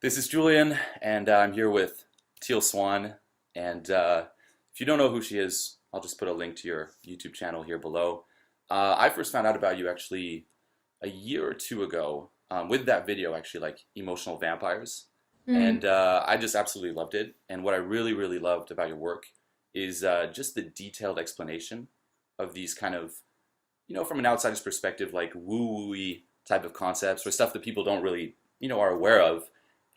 This is Julian, and I'm here with Teal Swan. And if you don't know who she is, I'll just put a link to your YouTube channel here below. I first found out about you actually a year or two ago with that video, actually, like Emotional Vampires. Mm. And I just absolutely loved it. And what I really, really loved about your work is just the detailed explanation of these kind of, from an outsider's perspective, like woo-woo-y type of concepts or stuff that people don't really, are aware of.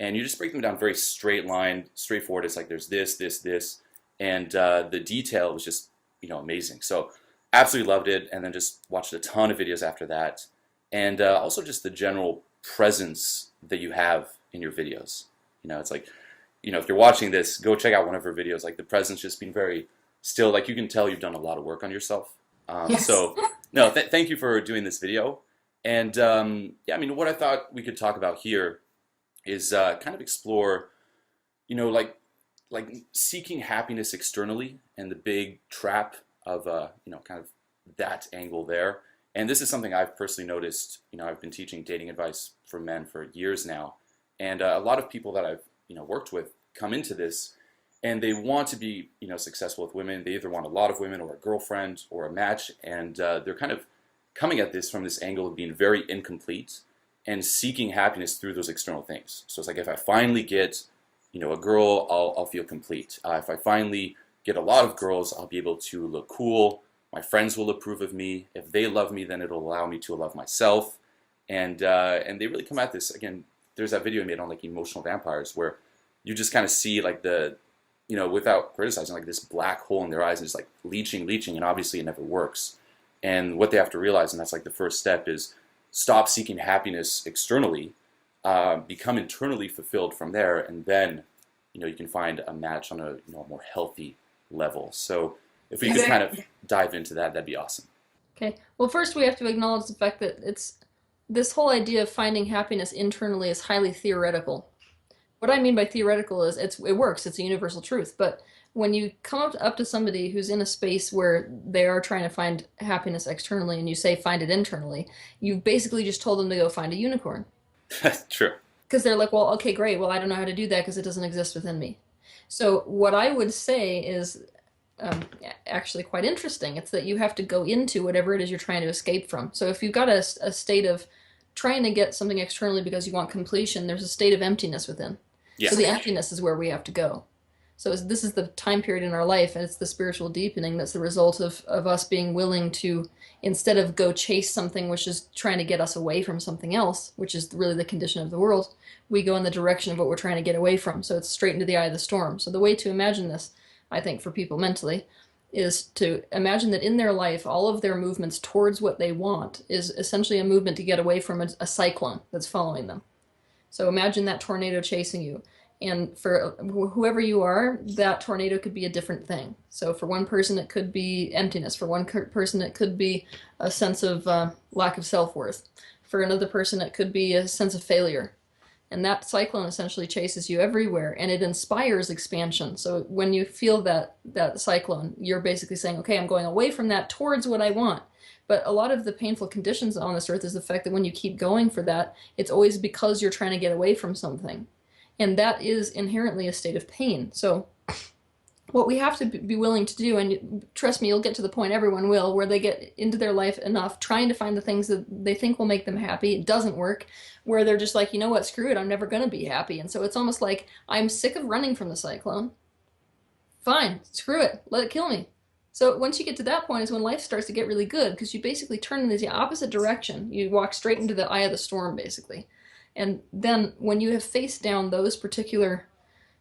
And you just break them down very straight line, straightforward. It's like there's this, this, this, and the detail was just, amazing. So absolutely loved it, and then just watched a ton of videos after that, and also just the general presence that you have in your videos. It's like, if you're watching this, go check out one of her videos. Like the presence just being very still. Like you can tell you've done a lot of work on yourself. Yes. So no, thank you for doing this video. And yeah, I mean, what I thought we could talk about here is kind of explore, like seeking happiness externally and the big trap of, kind of that angle there. And this is something I've personally noticed. I've been teaching dating advice for men for years now, and a lot of people that I've worked with come into this, and they want to be successful with women. They either want a lot of women or a girlfriend or a match, and they're kind of coming at this from this angle of being very incomplete and seeking happiness through those external things. So it's like if I finally get, a girl, I'll feel complete. If I finally get a lot of girls, I'll be able to look cool. My friends will approve of me. If they love me, then it'll allow me to love myself. And they really come at this again. There's that video I made on like emotional vampires where you just kind of see like the, without criticizing, like this black hole in their eyes and it's like leeching, and obviously it never works. And what they have to realize, and that's like the first step, is stop seeking happiness externally, become internally fulfilled from there, and then you can find a match on a more healthy level. So if we could kind of dive into that, that'd be awesome. Okay. Well, first we have to acknowledge the fact that it's this whole idea of finding happiness internally is highly theoretical. What I mean by theoretical is it works. It's a universal truth. But when you come up to somebody who's in a space where they are trying to find happiness externally, and you say find it internally, you've basically just told them to go find a unicorn. True. Because they're like, well, okay, great. Well, I don't know how to do that because it doesn't exist within me. So what I would say is actually quite interesting. It's that you have to go into whatever it is you're trying to escape from. So if you've got a state of trying to get something externally because you want completion, there's a state of emptiness within. Yeah. So the emptiness is where we have to go. So this is the time period in our life, and it's the spiritual deepening that's the result of us being willing to, instead of go chase something which is trying to get us away from something else, which is really the condition of the world, we go in the direction of what we're trying to get away from. So it's straight into the eye of the storm. So the way to imagine this, I think, for people mentally, is to imagine that in their life, all of their movements towards what they want is essentially a movement to get away from a cyclone that's following them. So imagine that tornado chasing you. And for whoever you are, that tornado could be a different thing. So for one person, it could be emptiness. For one person, it could be a sense of lack of self-worth. For another person, it could be a sense of failure. And that cyclone essentially chases you everywhere, and it inspires expansion. So when you feel that cyclone, you're basically saying, okay, I'm going away from that towards what I want. But a lot of the painful conditions on this earth is the fact that when you keep going for that, it's always because you're trying to get away from something. And that is inherently a state of pain. So what we have to be willing to do, and trust me, you'll get to the point, everyone will, where they get into their life enough trying to find the things that they think will make them happy. It doesn't work, where they're just like, you know what, screw it, I'm never going to be happy. And so it's almost like, I'm sick of running from the cyclone. Fine, screw it, let it kill me. So once you get to that point is when life starts to get really good, because you basically turn in the opposite direction. You walk straight into the eye of the storm, basically. And then when you have faced down those particular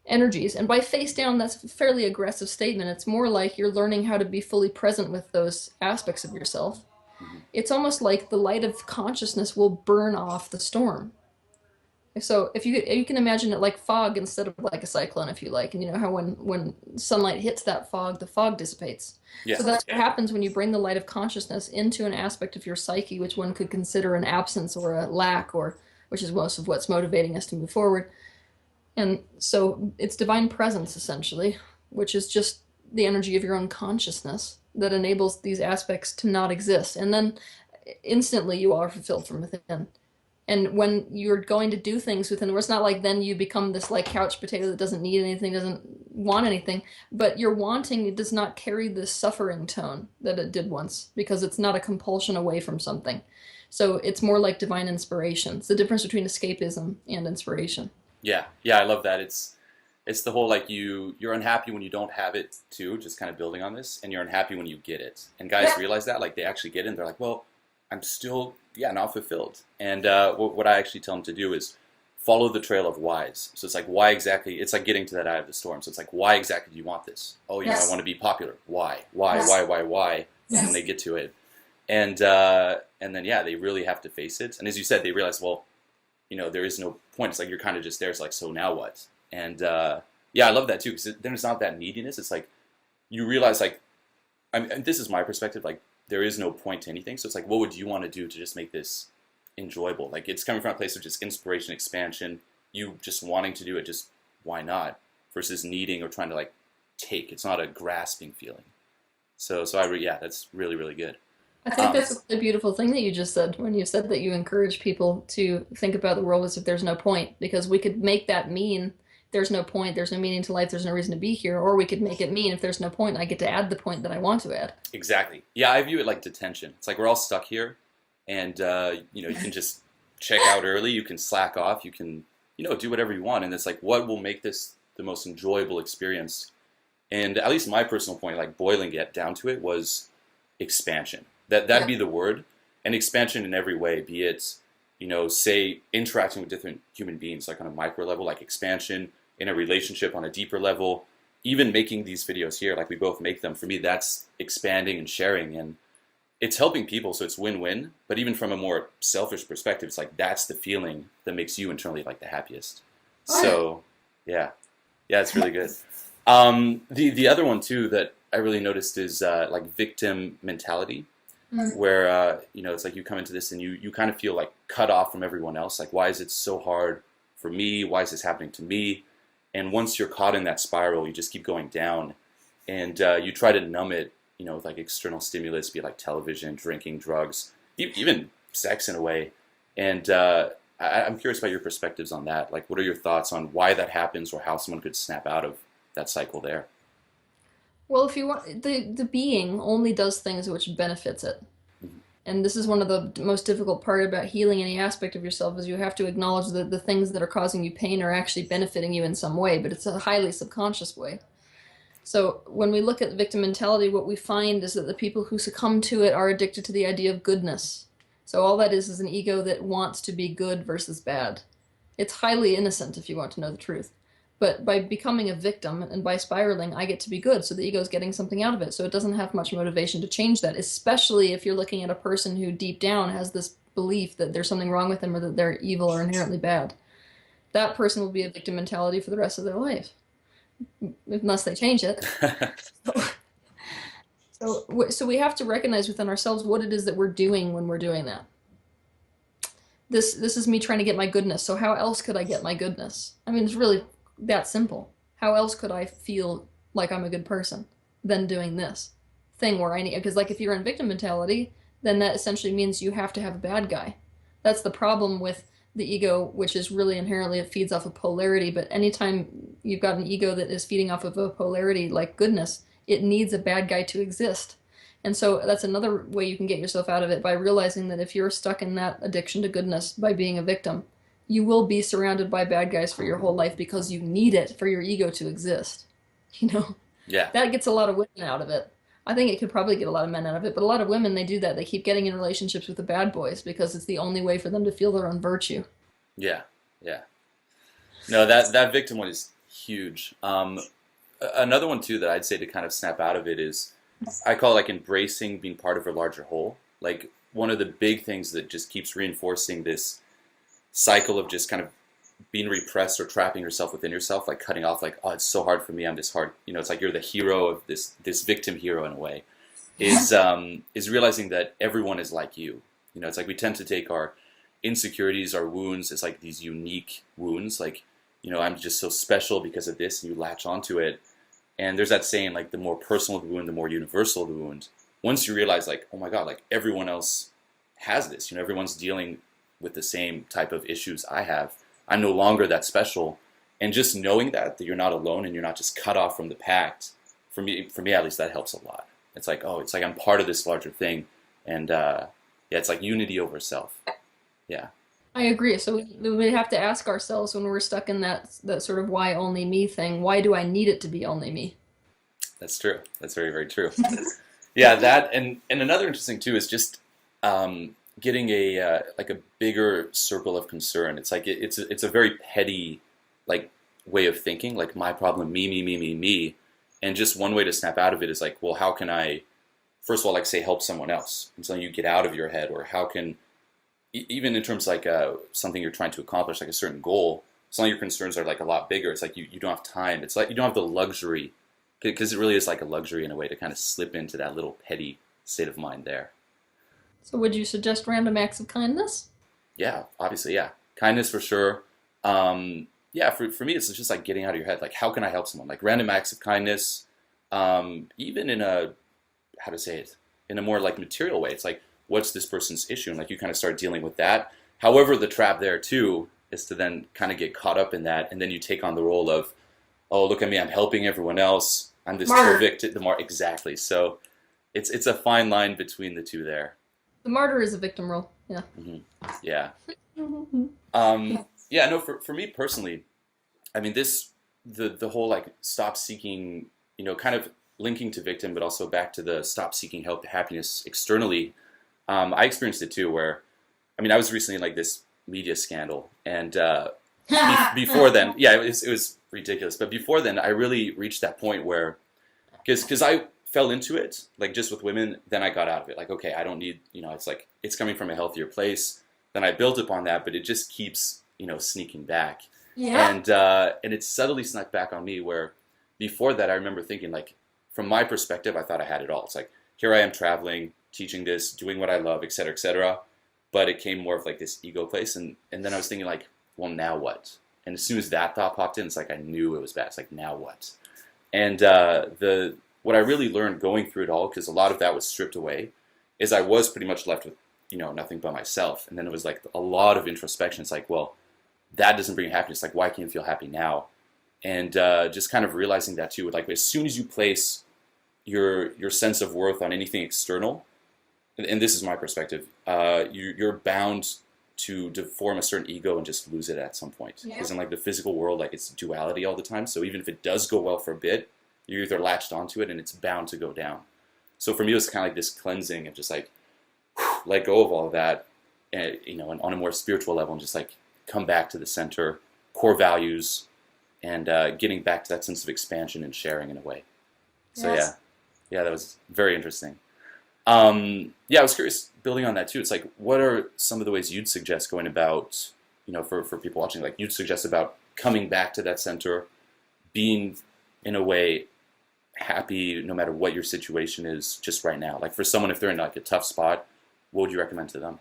energies, and by face down, that's a fairly aggressive statement. It's more like you're learning how to be fully present with those aspects of yourself. It's almost like the light of consciousness will burn off the storm. So if you can imagine it like fog instead of like a cyclone, if you like, and you know how when sunlight hits that fog, the fog dissipates. Yeah. So that's what happens when you bring the light of consciousness into an aspect of your psyche, which one could consider an absence or a lack, or which is most of what's motivating us to move forward. And so it's divine presence, essentially, which is just the energy of your own consciousness that enables these aspects to not exist. And then instantly you are fulfilled from within. And when you're going to do things within the world, it's not like then you become this like couch potato that doesn't need anything, doesn't want anything, but your wanting, it does not carry the suffering tone that it did once, because it's not a compulsion away from something. So it's more like divine inspiration. It's the difference between escapism and inspiration. Yeah, yeah, I love that. It's the whole like you're unhappy when you don't have it too, just kind of building on this, and you're unhappy when you get it. And guys realize that, like they actually get it, and they're like, well, I'm still not fulfilled. And what I actually tell them to do is follow the trail of whys. So it's like, why exactly? It's like getting to that eye of the storm. So it's like, why exactly do you want this? Oh, you know, I want to be popular. Why? Why? And then they get to it, and then they really have to face it. And as you said, they realize, well, you know, there is no point. It's like you're kind of just there. It's like, so now what? And I love that too, because then it's not that neediness. It's like you realize, like, and this is my perspective, like there is no point to anything. So it's like, what would you want to do to just make this enjoyable? Like it's coming from a place of just inspiration, expansion, you just wanting to do it, just why not, versus needing or trying to like take. It's not a grasping feeling. So that's really, really good. I think that's the beautiful thing that you just said when you said that you encourage people to think about the world as if there's no point, because we could make that mean there's no point, there's no meaning to life, there's no reason to be here, or we could make it mean if there's no point, I get to add the point that I want to add. Exactly. Yeah, I view it like detention. It's like we're all stuck here, and you can just check out early, you can slack off, you can do whatever you want, and it's like what will make this the most enjoyable experience. And at least my personal point, like boiling it down to it, was expansion. That'd be the word, and expansion in every way, be it say interacting with different human beings, like on a micro level, like expansion in a relationship on a deeper level, even making these videos here, like we both make them. For me, that's expanding and sharing, and it's helping people, so it's win-win. But even from a more selfish perspective, it's like that's the feeling that makes you internally like the happiest. So yeah, it's really good. The other one too that I really noticed is like victim mentality, where it's like you come into this and you kind of feel like cut off from everyone else. Like, why is it so hard for me? Why is this happening to me? And once you're caught in that spiral, you just keep going down, and you try to numb it, with like external stimulus, be it like television, drinking, drugs, even sex in a way. And I'm curious about your perspectives on that. Like, what are your thoughts on why that happens, or how someone could snap out of that cycle there? Well, if you want, the being only does things which benefits it. And this is one of the most difficult part about healing any aspect of yourself, is you have to acknowledge that the things that are causing you pain are actually benefiting you in some way, but it's a highly subconscious way. So when we look at victim mentality, what we find is that the people who succumb to it are addicted to the idea of goodness. So all that is an ego that wants to be good versus bad. It's highly innocent, if you want to know the truth. But by becoming a victim and by spiraling, I get to be good. So the ego is getting something out of it. So it doesn't have much motivation to change that, especially if you're looking at a person who deep down has this belief that there's something wrong with them, or that they're evil or inherently bad. That person will be a victim mentality for the rest of their life, unless they change it. So we have to recognize within ourselves what it is that we're doing when we're doing that. This is me trying to get my goodness. So how else could I get my goodness? I mean, it's really that simple. How else could I feel like I'm a good person than doing this thing where I need, because like if you're in victim mentality, then that essentially means you have to have a bad guy. That's the problem with the ego, which is really inherently, it feeds off of polarity. But anytime you've got an ego that is feeding off of a polarity like goodness, it needs a bad guy to exist. And so that's another way you can get yourself out of it, by realizing that if you're stuck in that addiction to goodness by being a victim, you will be surrounded by bad guys for your whole life, because you need it for your ego to exist. Yeah. That gets a lot of women out of it. I think it could probably get a lot of men out of it, but a lot of women, they do that. They keep getting in relationships with the bad boys because it's the only way for them to feel their own virtue. Yeah. No, that victim one is huge. Another one too that I'd say to kind of snap out of it is, I call it like embracing being part of a larger whole. Like one of the big things that just keeps reinforcing this cycle of just kind of being repressed or trapping yourself within yourself, like cutting off, like, oh, it's so hard for me, I'm just hard. It's like you're the hero of this victim hero in a way, is realizing that everyone is like you. It's like we tend to take our insecurities, our wounds, as like these unique wounds, like, I'm just so special because of this, and you latch onto it. And there's that saying, like, the more personal the wound, the more universal the wound. Once you realize, like, oh my God, like everyone else has this, everyone's dealing with the same type of issues I have. I'm no longer that special. And just knowing that you're not alone and you're not just cut off from the pact, for me at least, that helps a lot. It's like, oh, it's like I'm part of this larger thing. And yeah, it's like unity over self. Yeah. I agree. So we have to ask ourselves when we're stuck in that sort of why only me thing, why do I need it to be only me? That's true. That's very, very true. Yeah, that and another interesting too is just getting a like a bigger circle of concern. It's like it's a very petty like way of thinking, like my problem, me, and just one way to snap out of it is like, well, how can I, first of all, like say help someone else, and so you get out of your head, or how can even in terms like something you're trying to accomplish, like a certain goal, some of your concerns are like a lot bigger. It's like you don't have time. It's like you don't have the luxury, because it really is like a luxury in a way to kind of slip into that little petty state of mind there. So would you suggest random acts of kindness? Yeah, obviously, yeah. Kindness for sure. Yeah, for me, it's just like getting out of your head. Like, how can I help someone? Like random acts of kindness, even in a, how to say it, in a more like material way. It's like, what's this person's issue? And like you kind of start dealing with that. However, the trap there too is to then kind of get caught up in that, and then you take on the role of, oh, look at me, I'm helping everyone else. I'm this Martyr. victim. Exactly. So it's a fine line between the two there. The martyr is a victim role. Yeah. Mm-hmm. Yeah. Yeah. No. For me personally, I mean, the whole like stop seeking, kind of linking to victim, but also back to the stop seeking happiness externally. I experienced it too, where, I mean, I was recently in like this media scandal, and before then, yeah, it was ridiculous. But before then, I really reached that point where, because I fell into it, like just with women, then I got out of it. Like, okay, I don't need, it's like, it's coming from a healthier place. Then I built upon that, but it just keeps, sneaking back. Yeah. And it subtly snuck back on me, where before that, I remember thinking, like, from my perspective, I thought I had it all. It's like, here I am traveling, teaching this, doing what I love, et cetera, et cetera. But it came more of like this ego place. And then I was thinking like, well, now what? And as soon as that thought popped in, it's like, I knew it was bad. It's like, now what? And what I really learned going through it all, because a lot of that was stripped away, is I was pretty much left with, nothing but myself. And then it was like a lot of introspection. It's like, well, that doesn't bring happiness. Like, why can't you feel happy now? And just kind of realizing that too, like as soon as you place your sense of worth on anything external, and this is my perspective, you're bound to form a certain ego and just lose it at some point. Because in like the physical world, like it's duality all the time. So even if it does go well for a bit, you're either latched onto it and it's bound to go down. So for me, it was kind of like this cleansing of just like, let go of all of that, and, and on a more spiritual level, and just like come back to the center, core values, and getting back to that sense of expansion and sharing in a way. So yeah, that was very interesting. Yeah, I was curious, building on that too. It's like, what are some of the ways you'd suggest going about, for people watching, like you'd suggest about coming back to that center, being in a way happy no matter what your situation is just right now? Like for someone, if they're in like a tough spot, what would you recommend to them?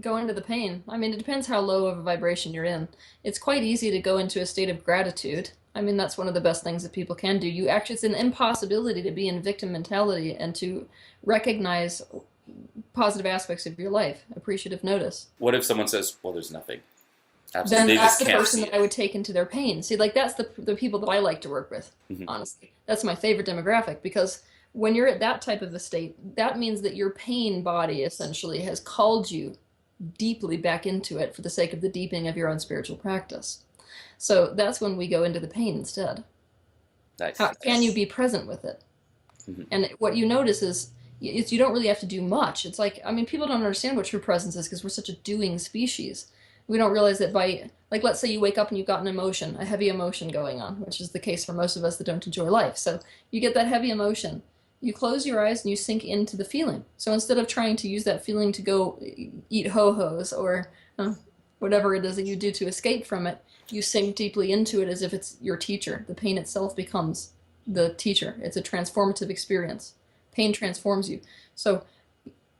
Go into the pain. I mean, it depends how low of a vibration you're in. It's quite easy to go into a state of gratitude. I mean, that's one of the best things that people can do. It's an impossibility to be in victim mentality and to recognize positive aspects of your life, appreciative notice. What if someone says, well, there's nothing? Then They that's just the can't person see that it. I would take into their pain. See, like that's the people that I like to work with, honestly. That's my favorite demographic, because when you're at that type of a state, that means that your pain body essentially has called you deeply back into it for the sake of the deepening of your own spiritual practice. So that's when we go into the pain instead. Nice. How can you be present with it? And what you notice is you don't really have to do much. It's like, I mean, people don't understand what true presence is because we're such a doing species. We don't realize that by, like, let's say you wake up and you've got an emotion, a heavy emotion going on, which is the case for most of us that don't enjoy life. So you get that heavy emotion. You close your eyes and you sink into the feeling. So instead of trying to use that feeling to go eat ho-hos or whatever it is that you do to escape from it, you sink deeply into it as if it's your teacher. The pain itself becomes the teacher. It's a transformative experience. Pain transforms you. So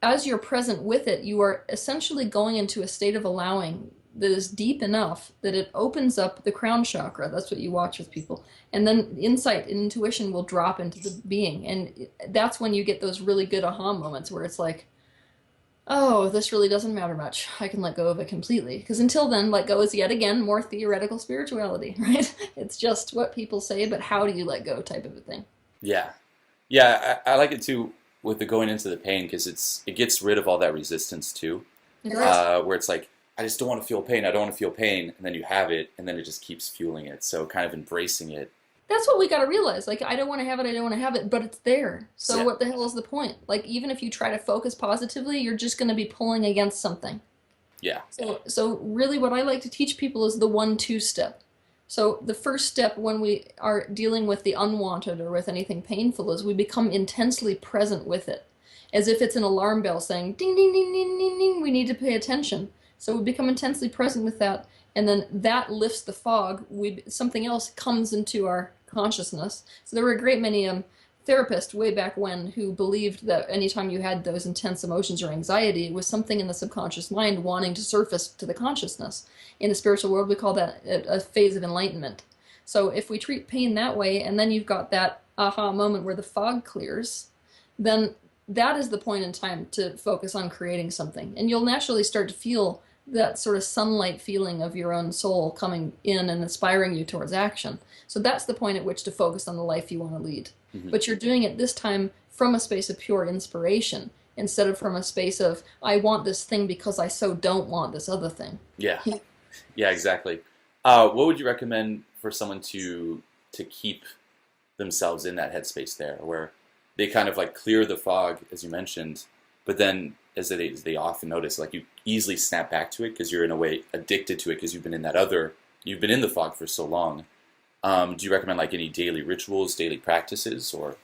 as you're present with it, you are essentially going into a state of allowing that is deep enough that it opens up the crown chakra. That's what you watch with people. And then insight and intuition will drop into the being. And that's when you get those really good aha moments where it's like, oh, this really doesn't matter much. I can let go of it completely. Because until then, let go is yet again more theoretical spirituality, right? It's just what people say, but how do you let go type of a thing. Yeah. Yeah, I like it too with the going into the pain because it gets rid of all that resistance too. Right. Where it's like, I just don't want to feel pain. I don't want to feel pain, and then you have it, and then it just keeps fueling it. So kind of embracing it. That's what we got to realize. Like, I don't want to have it, I don't want to have it, but it's there. So Yeah. what the hell is the point? Like, even if you try to focus positively, you're just going to be pulling against something. Yeah. So really what I like to teach people is the 1-2 step. So the first step when we are dealing with the unwanted or with anything painful is we become intensely present with it, as if it's an alarm bell saying ding ding ding ding ding ding, we need to pay attention. So we become intensely present with that, and then that lifts the fog. Something else comes into our consciousness. So there were a great many therapists way back when who believed that anytime you had those intense emotions or anxiety, it was something in the subconscious mind wanting to surface to the consciousness. In the spiritual world, we call that a phase of enlightenment. So if we treat pain that way, and then you've got that aha moment where the fog clears, then that is the point in time to focus on creating something. And you'll naturally start to feel that sort of sunlight feeling of your own soul coming in and inspiring you towards action. So that's the point at which to focus on the life you want to lead. Hmm. But you're doing it this time from a space of pure inspiration instead of from a space of, I want this thing because I so don't want this other thing. Yeah. Yeah, exactly. What would you recommend for someone to keep themselves in that headspace there, where they kind of like clear the fog, as you mentioned, but then as they often notice, like you easily snap back to it because you're in a way addicted to it because you've been in the fog for so long. Do you recommend like any daily rituals, daily practices, or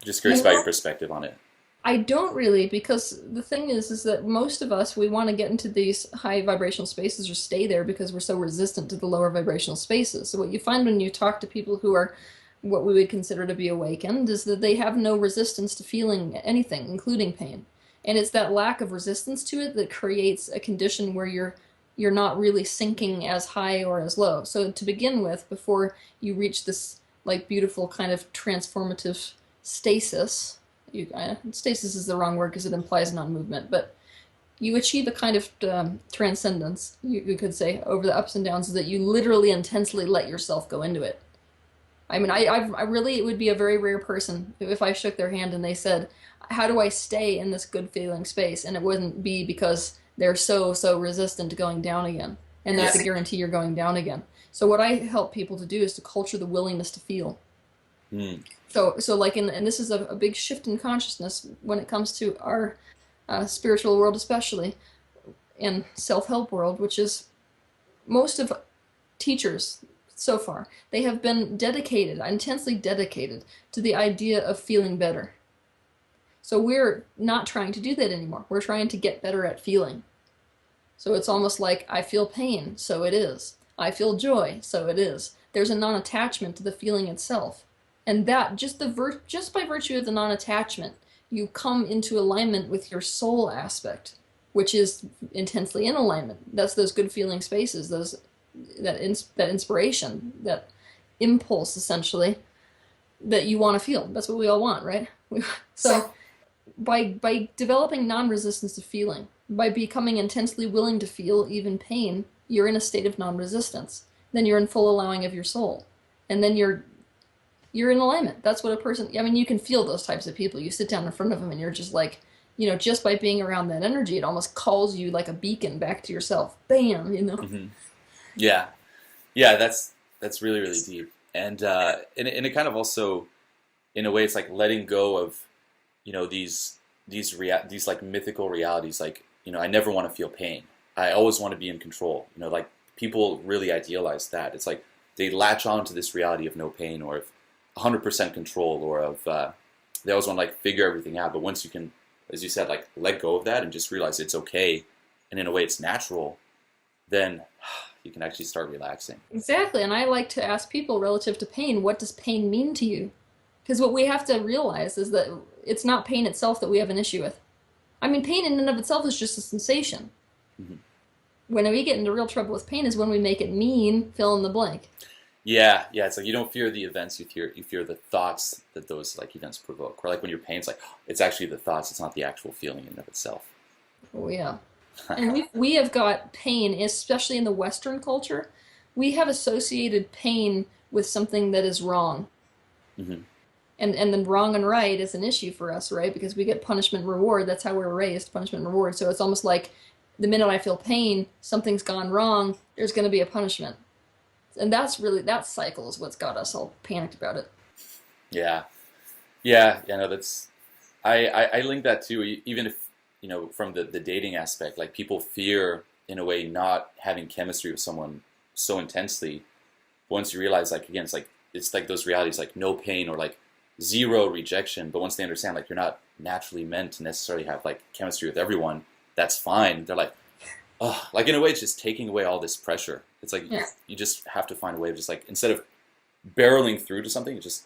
just curious about your perspective on it? I don't really, because the thing is that most of us, we want to get into these high vibrational spaces or stay there because we're so resistant to the lower vibrational spaces. So what you find when you talk to people who are what we would consider to be awakened is that they have no resistance to feeling anything, including pain. And it's that lack of resistance to it that creates a condition where you're not really sinking as high or as low. So to begin with, before you reach this like beautiful kind of transformative stasis, stasis is the wrong word because it implies non-movement, but you achieve a kind of transcendence, you could say, over the ups and downs, is that you literally intensely let yourself go into it. I mean, I really, it would be a very rare person if I shook their hand and they said, how do I stay in this good feeling space? And it wouldn't be because they're so resistant to going down again. And that's a guarantee you're going down again. So what I help people to do is to culture the willingness to feel. Mm. So like, and this is a big shift in consciousness when it comes to our spiritual world, especially, and self-help world, which is most of teachers so far, they have been dedicated, intensely dedicated to the idea of feeling better. So we're not trying to do that anymore. We're trying to get better at feeling. So it's almost like I feel pain, so it is. I feel joy, so it is. There's a non-attachment to the feeling itself. And that, just by virtue of the non-attachment, you come into alignment with your soul aspect, which is intensely in alignment. That's those good feeling spaces, that inspiration, that impulse, essentially, that you want to feel. That's what we all want, right? So by developing non-resistance to feeling, by becoming intensely willing to feel even pain, you're in a state of non-resistance. Then you're in full allowing of your soul. And then you're in alignment. That's what a person, I mean, you can feel those types of people. You sit down in front of them and you're just like, just by being around that energy, it almost calls you like a beacon back to yourself. Bam, Mm-hmm. Yeah. Yeah, that's really, really deep. And it kind of also, in a way, it's like letting go of, these like mythical realities. Like, I never want to feel pain. I always want to be in control. Like people really idealize that. It's like they latch on to this reality of no pain or of 100% control or of they always want to like figure everything out. But once you can, as you said, like let go of that and just realize it's okay, and in a way it's natural, then you can actually start relaxing. Exactly. And I like to ask people relative to pain, what does pain mean to you? Because what we have to realize is that it's not pain itself that we have an issue with. I mean, pain in and of itself is just a sensation. Mm-hmm. When we get into real trouble with pain is when we make it mean, fill in the blank. Yeah, yeah. It's like you don't fear the events, you fear the thoughts that those like events provoke. Or like when you're pain, it's like it's actually the thoughts, it's not the actual feeling in and of itself. Oh yeah. And we have got pain, especially in the Western culture. We have associated pain with something that is wrong. Hmm. And then wrong and right is an issue for us, right? Because we get punishment and reward. That's how we're raised, punishment and reward. So it's almost like the minute I feel pain, something's gone wrong, there's going to be a punishment. And that's really, that cycle is what's got us all panicked about it. Yeah, yeah, yeah. No, that's I link that too. Even if from the dating aspect, like people fear in a way not having chemistry with someone so intensely. Once you realize, like again, it's like those realities, like no pain or like zero rejection. But once they understand, like you're not naturally meant to necessarily have like chemistry with everyone, that's fine. They're like, oh, like in a way, it's just taking away all this pressure. It's like Yeah. you just have to find a way of just like instead of barreling through to something, you just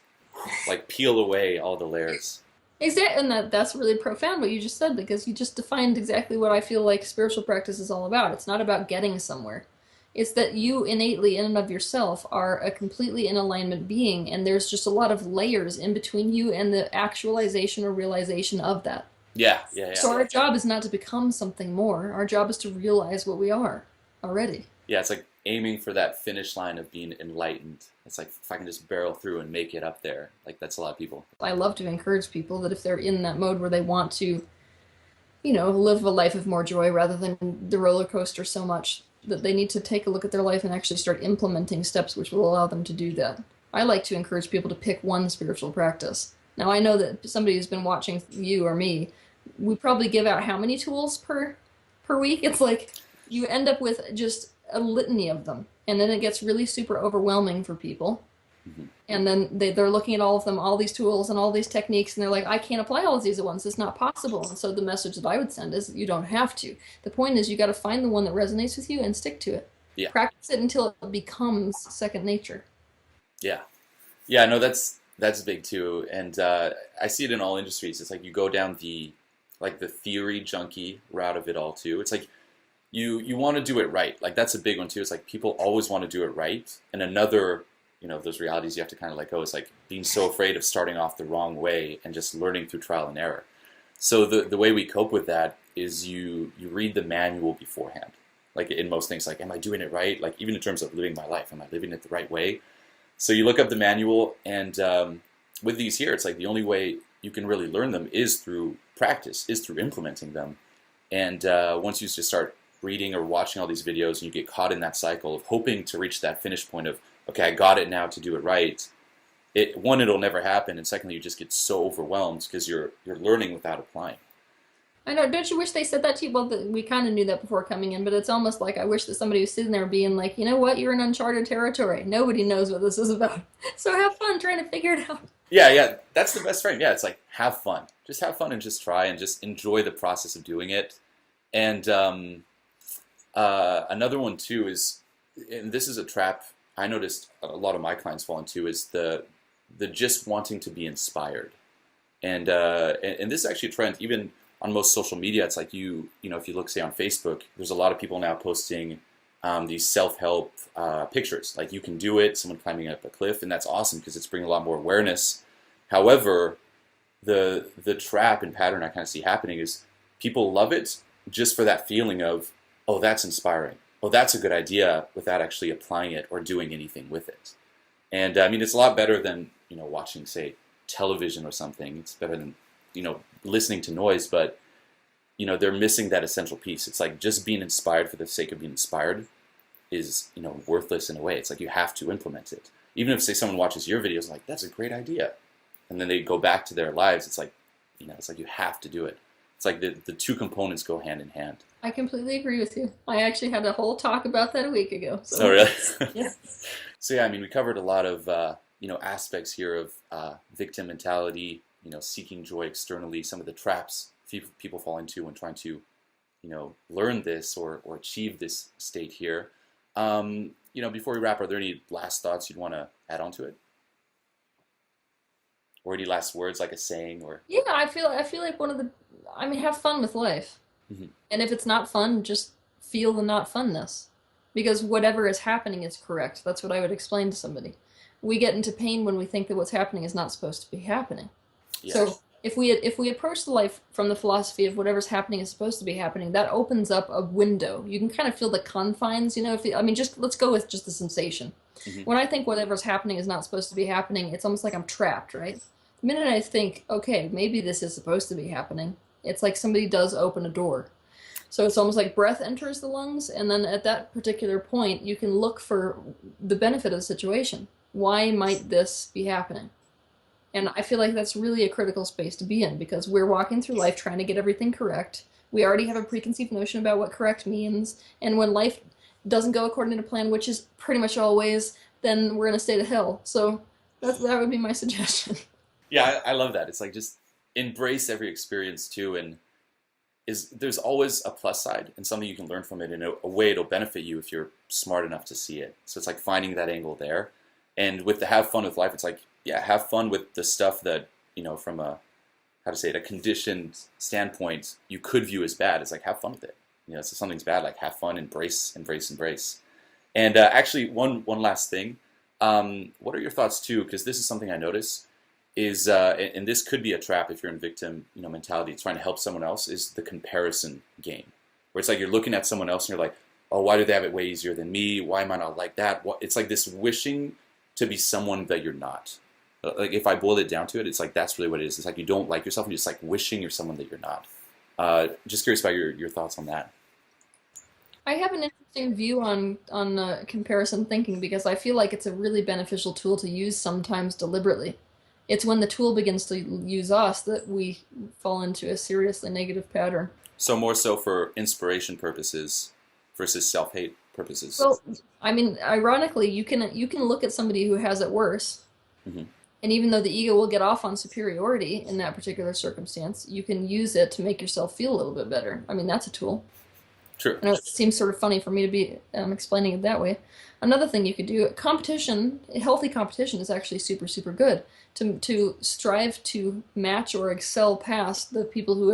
like peel away all the layers. Exactly, and that's really profound what you just said because you just defined exactly what I feel like spiritual practice is all about. It's not about getting somewhere. It's that you innately, in and of yourself, are a completely in alignment being, and there's just a lot of layers in between you and the actualization or realization of that. Yeah, yeah, yeah. So our job is not to become something more. Our job is to realize what we are already. Yeah, it's like aiming for that finish line of being enlightened. It's like if I can just barrel through and make it up there, like that's a lot of people. I love to encourage people that if they're in that mode where they want to, live a life of more joy rather than the roller coaster so much, that they need to take a look at their life and actually start implementing steps which will allow them to do that. I like to encourage people to pick one spiritual practice. Now, I know that somebody who's been watching you or me, we probably give out how many tools per week? It's like you end up with just a litany of them, and then it gets really super overwhelming for people. Hmm. And then they're looking at all of them, all these tools and all these techniques, and they're like, I can't apply all of these at once. It's not possible. And so the message that I would send is you don't have to. The point is you got to find the one that resonates with you and stick to it. Yeah, Practice it until it becomes second nature. yeah, yeah. No, that's big too, and I see it in all industries. It's like you go down the theory junkie route of it all too. It's like you want to do it right. Like that's a big one too. It's like people always want to do it right, and another those realities you have to kind of let go. It's like being so afraid of starting off the wrong way and just learning through trial and error. So the way we cope with that is you read the manual beforehand. Like in most things, like am I doing it right? Like even in terms of living my life, am I living it the right way? So you look up the manual, and with these here, it's like the only way you can really learn them is through practice, is through implementing them. And once you just start reading or watching all these videos and you get caught in that cycle of hoping to reach that finish point of, okay, I got it now to do it right, one, it'll never happen, and secondly, you just get so overwhelmed because you're learning without applying. I know, don't you wish they said that to you? Well, we kind of knew that before coming in, but it's almost like I wish that somebody was sitting there being like, you know what, you're in uncharted territory. Nobody knows what this is about. So have fun trying to figure it out. Yeah, yeah, that's the best frame. Yeah, it's like have fun. Just have fun and just try and just enjoy the process of doing it. And another one too is, and this is a trap I noticed a lot of my clients fall into, is the just wanting to be inspired. And this is actually a trend even on most social media. It's like if you look, say, on Facebook, there's a lot of people now posting these self-help pictures. Like you can do it, someone climbing up a cliff, and that's awesome because it's bringing a lot more awareness. However, the trap and pattern I kind of see happening is people love it just for that feeling of, oh, that's inspiring. Oh, that's a good idea, without actually applying it or doing anything with it. And I mean, it's a lot better than watching, say, television or something. It's better than listening to noise, but they're missing that essential piece. It's like just being inspired for the sake of being inspired is worthless in a way. It's like you have to implement it. Even if, say, someone watches your videos like, that's a great idea, and then they go back to their lives, it's like you have to do it. It's like the two components go hand in hand. I completely agree with you. I actually had a whole talk about that a week ago. So. Oh, really? Yeah. So yeah, I mean, we covered a lot of aspects here of victim mentality, seeking joy externally, some of the traps people fall into when trying to learn this or achieve this state here. Before we wrap, are there any last thoughts you'd want to add on to it, or any last words, like a saying? Or Yeah, I feel like have fun with life. Mhm. And if it's not fun, just feel the not funness. because whatever is happening is correct. That's what I would explain to somebody. We get into pain when we think that what's happening is not supposed to be happening. Yeah. So if we approach the life from the philosophy of whatever's happening is supposed to be happening, that opens up a window. You can kind of feel the confines, you know. Just let's go with just the sensation. Hmm. When I think whatever's happening is not supposed to be happening, it's almost like I'm trapped, right? The minute I think, okay, maybe this is supposed to be happening, it's like somebody does open a door. So it's almost like breath enters the lungs, and then at that particular point, you can look for the benefit of the situation. Why might this be happening? And I feel like that's really a critical space to be in, because we're walking through life trying to get everything correct. We already have a preconceived notion about what correct means, and when life doesn't go according to plan, which is pretty much always, then we're in a state of hell. So that would be my suggestion. Yeah, I love that. It's like just embrace every experience too, and there's always a plus side and something you can learn from it in a way it'll benefit you if you're smart enough to see it. So it's like finding that angle there. And with the have fun with life, it's like, yeah, have fun with the stuff that, from a, how to say it, a conditioned standpoint, you could view as bad. It's like, have fun with it. So something's bad, like have fun, embrace. And actually, one last thing. What are your thoughts too? Because this is something I notice is, and this could be a trap if you're in victim, mentality, trying to help someone else, is the comparison game, where it's like you're looking at someone else and you're like, oh, why do they have it way easier than me? Why am I not like that? It's like this wishing to be someone that you're not. Like if I boil it down to it, it's like that's really what it is. It's like you don't like yourself and you're just like wishing you're someone that you're not. Just curious about your thoughts on that. I have an interesting view on comparison thinking, because I feel like it's a really beneficial tool to use sometimes deliberately. It's when the tool begins to use us that we fall into a seriously negative pattern. So more so for inspiration purposes versus self-hate purposes. Well, ironically, you can look at somebody who has it worse, Mm-hmm. and even though the ego will get off on superiority in that particular circumstance, you can use it to make yourself feel a little bit better. That's a tool. True. I know it seems sort of funny for me to be explaining it that way. Another thing you could do, competition, healthy competition is actually super, super good. To strive to match or excel past the people who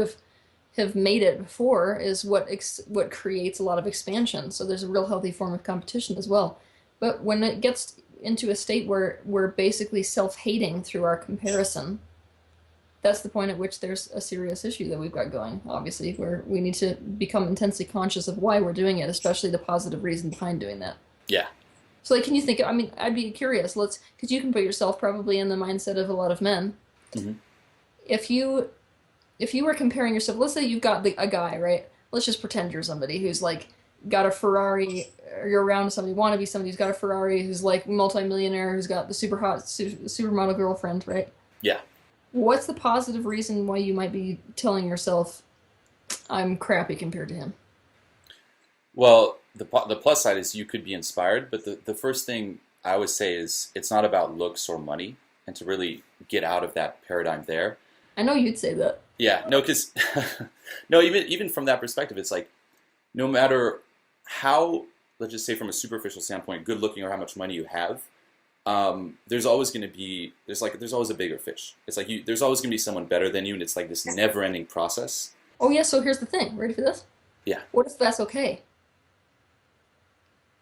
have made it before is what creates a lot of expansion. So there's a real healthy form of competition as well. But when it gets into a state where we're basically self-hating through our comparison, that's the point at which there's a serious issue that we've got going, obviously, where we need to become intensely conscious of why we're doing it, especially the positive reason behind doing that. Yeah. So, like, can you think, I'd be curious, because you can put yourself probably in the mindset of a lot of men. Mm-hmm. If you were comparing yourself, let's say you've got a guy, right? Let's just pretend you're somebody who's, like, got a Ferrari, or you're around somebody, you want to be somebody who's got a Ferrari, who's, like, multimillionaire, who's got the super hot, supermodel girlfriend, right? Yeah. What's the positive reason why you might be telling yourself, I'm crappy compared to him? Well, the plus side is you could be inspired, but the first thing I always say is it's not about looks or money, and to really get out of that paradigm there. I know you'd say that. Yeah, no, because no, even from that perspective, it's like no matter how, let's just say from a superficial standpoint, good looking or how much money you have, there's always going to be there's always a bigger fish. It's like there's always going to be someone better than you, and it's like this never-ending process. Oh yeah, so here's the thing. Ready for this? Yeah. What if that's okay?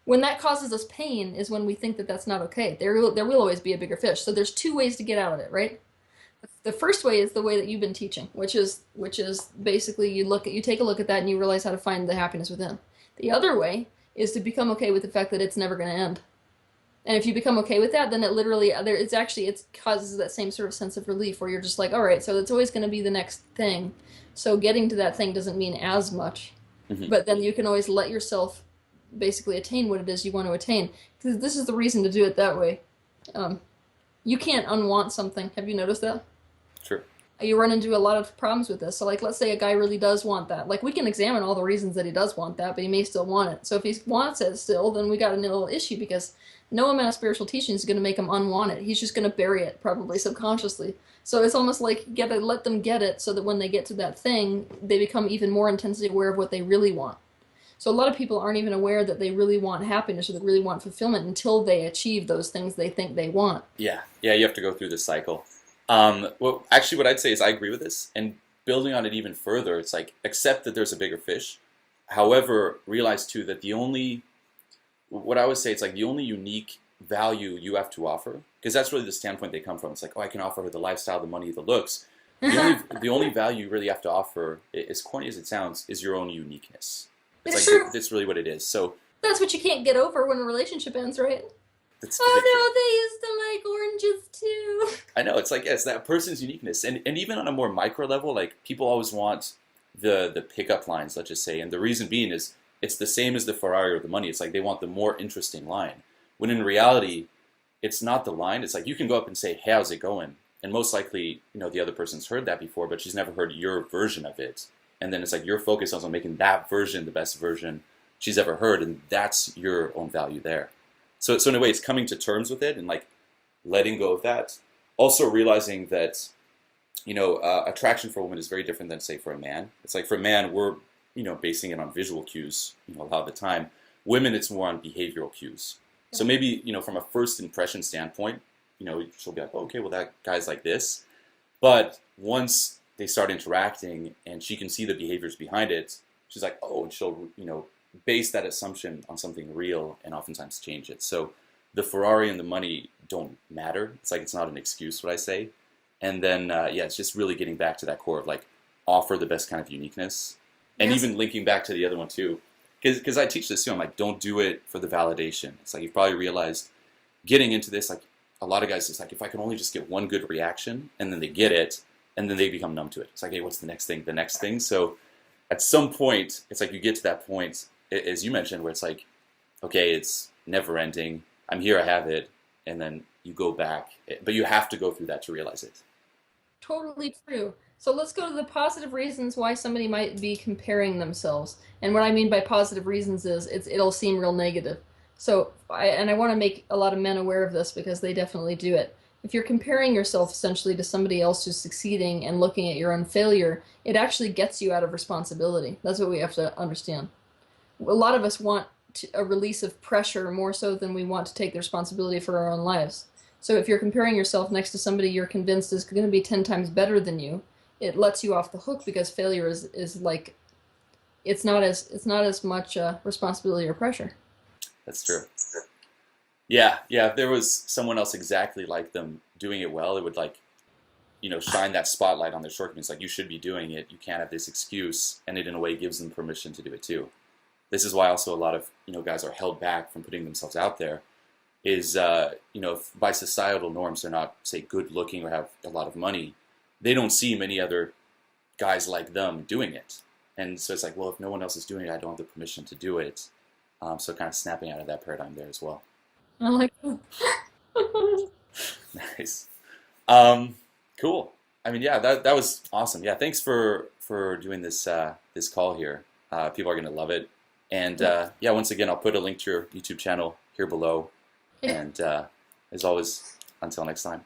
When that causes us pain is when we think that that's not okay. There will always be a bigger fish. So there's two ways to get out of it, right? The first way is the way that you've been teaching, which is basically you take a look at that and you realize how to find the happiness within. The other way is to become okay with the fact that it's never going to end. And if you become okay with that, then it causes that same sort of sense of relief where you're just like, all right, so it's always going to be the next thing. So getting to that thing doesn't mean as much. Mm-hmm. But then you can always let yourself basically attain what it is you want to attain. Because this is the reason to do it that way. You can't unwant something. Have you noticed that? Sure. You run into a lot of problems with this. So, like, let's say a guy really does want that. Like, we can examine all the reasons that he does want that, but he may still want it. So if he wants it still, then we got a little issue, because no amount of spiritual teaching is going to make him unwant it. He's just going to bury it, probably subconsciously. So it's almost like you gotta let them get it so that when they get to that thing, they become even more intensely aware of what they really want. So a lot of people aren't even aware that they really want happiness or they really want fulfillment until they achieve those things they think they want. Yeah, you have to go through this cycle. Well, actually, what I'd say is I agree with this, and building on it even further, it's like accept that there's a bigger fish. However, realize too that the only what I would say, it's like the only unique value you have to offer, because that's really the standpoint they come from. It's like, oh, I can offer her the lifestyle, the money, the looks. The only value you really have to offer, as corny as it sounds, is your own uniqueness. It's It's like true. that's really what it is. So That's what you can't get over when a relationship ends, right? that's very true. Oh no, they used to like oranges too. I know, it's like, yeah, it's that person's uniqueness, and even on a more micro level, like people always want the pickup lines, let's just say, and the reason being is it's the same as the Ferrari or the money. It's like they want the more interesting line, when in reality, it's not the line. It's like you can go up and say, "Hey, how's it going?" And most likely, the other person's heard that before, but she's never heard your version of it. And then it's like you're focused on making that version the best version she's ever heard, and that's your own value there. So in a way, it's coming to terms with it and like letting go of that. Also realizing that attraction for a woman is very different than say for a man. It's like for a man, we're basing it on visual cues a lot of the time. Women, it's more on behavioral cues. So maybe from a first impression standpoint, she'll be like, oh, okay, well that guy's like this. But once they start interacting and she can see the behaviors behind it, she's like, oh, and she'll base that assumption on something real and oftentimes change it. So the Ferrari and the money don't matter. It's like it's not an excuse, what I say. And then it's just really getting back to that core of like offer the best kind of uniqueness, and Yes. even linking back to the other one too, because I teach this too. I'm like, don't do it for the validation. It's like you've probably realized getting into this, like a lot of guys, it's like if I can only just get one good reaction, and then they get it, and then they become numb to it. It's like, hey, what's the next thing? The next thing. So at some point, it's like you get to that point, as you mentioned, where it's like, okay, it's never ending. I'm here, I have it, and then you go back, but you have to go through that to realize it. Totally true. So let's go to the positive reasons why somebody might be comparing themselves. And what I mean by positive reasons is it'll seem real negative. So I want to make a lot of men aware of this because they definitely do it. If you're comparing yourself essentially to somebody else who's succeeding and looking at your own failure, it actually gets you out of responsibility. That's what we have to understand. A lot of us want a release of pressure more so than we want to take the responsibility for our own lives. So if you're comparing yourself next to somebody you're convinced is going to be 10 times better than you, it lets you off the hook because failure is like it's not as much responsibility or pressure. That's true. Yeah, yeah. If there was someone else exactly like them doing it well, it would like, shine that spotlight on their shortcomings. Like you should be doing it. You can't have this excuse, and it in a way gives them permission to do it too. This is why also a lot of guys are held back from putting themselves out there. Is if by societal norms they're not say good looking or have a lot of money, they don't see many other guys like them doing it, and so it's like, well, if no one else is doing it, I don't have the permission to do it. So kind of snapping out of that paradigm there as well. I like that. Nice. Cool. I mean, yeah, that was awesome. Yeah, thanks for doing this call here. People are gonna love it. And yeah, once again, I'll put a link to your YouTube channel here below. Yeah. And as always, until next time.